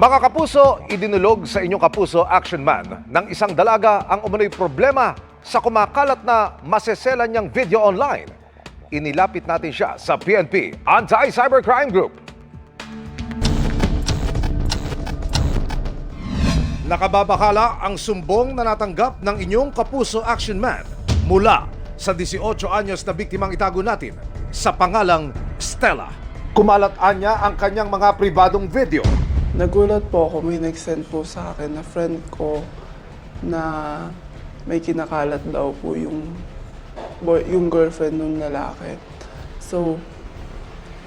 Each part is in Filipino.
Mga kapuso, idinulog sa inyong kapuso action man ng isang dalaga ang umano'y problema sa kumakalat na maseselan niyang video online. Inilapit natin siya sa PNP Anti-Cybercrime Group. Nakababakala ang sumbong na natanggap ng inyong kapuso action man mula sa 18 anyos na biktimang itago natin sa pangalang Stella. Kumalat niya ang kanyang mga pribadong video. Nagulat po ako, may nag-send po sa akin na friend ko na may kinakalat daw po yung girlfriend ng lalaki. So,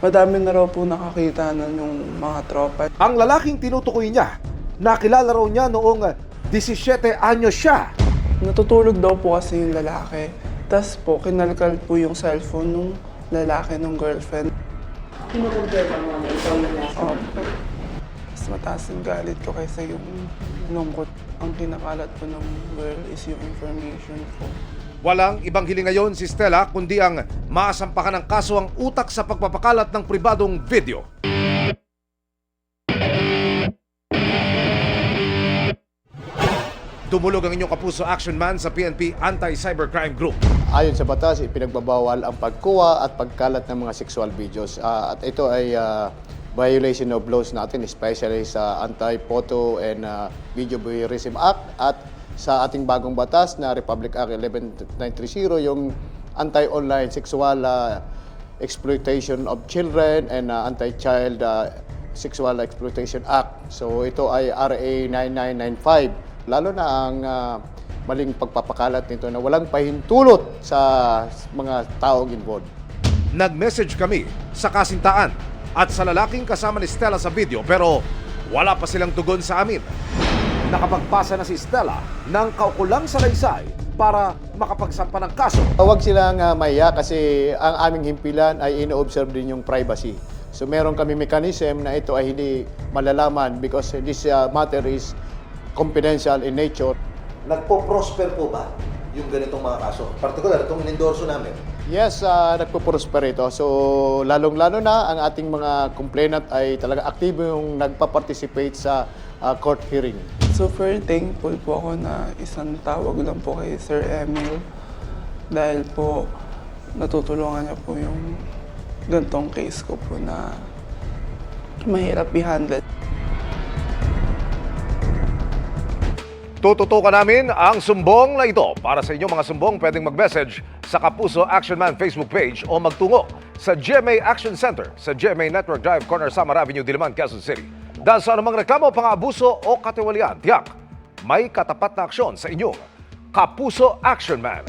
madami na raw po nakakita na yung mga tropa. Ang lalaking tinutukoy niya, nakilala raw niya noong 17 anyos siya. Natutulog daw po kasi yung lalaki. Tapos po, kinalkal po yung cellphone ng lalaki ng girlfriend. Kinukumpleto mo na ikaw yung nasa. Mas mataas yung galit ko kaysa yung lungkot. Ang kinakalat po ng girl is yung information ko. Walang ibang hiling ngayon si Stella kundi ang maasampakan ng kaso ang utak sa pagpapakalat ng pribadong video. Dumulog ang inyong kapuso action man sa PNP Anti-Cybercrime Group. Ayon sa batas, ipinagbabawal ang pagkuha at pagkalat ng mga sexual videos. At ito ay violation of laws natin, especially sa Anti-Photo and Video Voyeurism Act at sa ating bagong batas na Republic Act 11930, yung Anti-Online Sexual Exploitation of Children and Anti-Child Sexual Exploitation Act. So ito ay RA 9995. Lalo na ang maling pagpapakalat nito na walang pahintulot sa mga taong involved. Nag-message kami sa kasintaan at sa lalaking kasama ni Stella sa video pero wala pa silang tugon sa amin. Nakapagpasa na si Stella ng kaukulang salaysay para makapagsampa ng kaso. Huwag silang mahiya kasi ang aming himpilan ay ino-observe din yung privacy. So meron kami mechanism na ito ay hindi malalaman because this matter is confidential in nature. Nagpo-prosper po ba yung ganitong mga kaso? Particular, itong in-endorso namin. Yes, nagpo-prosper ito. So, lalong-lalo na ang ating mga complainant ay talaga aktibo yung nagpa-participate sa court hearing. So, very thankful po ako na isang tawag lang po kay Sir Emil dahil po natutulungan niya po yung gantong case ko po na mahirap i-handle. Tututukan namin ang sumbong na ito. Para sa inyong mga sumbong, pwedeng mag-message sa Kapuso Action Man Facebook page o magtungo sa GMA Action Center sa GMA Network Drive, Corner Samar Avenue, Diliman, Quezon City. Dahil sa anumang reklamo, pang-aabuso o katiwalian, tiyak, may katapat na aksyon sa inyong Kapuso Action Man.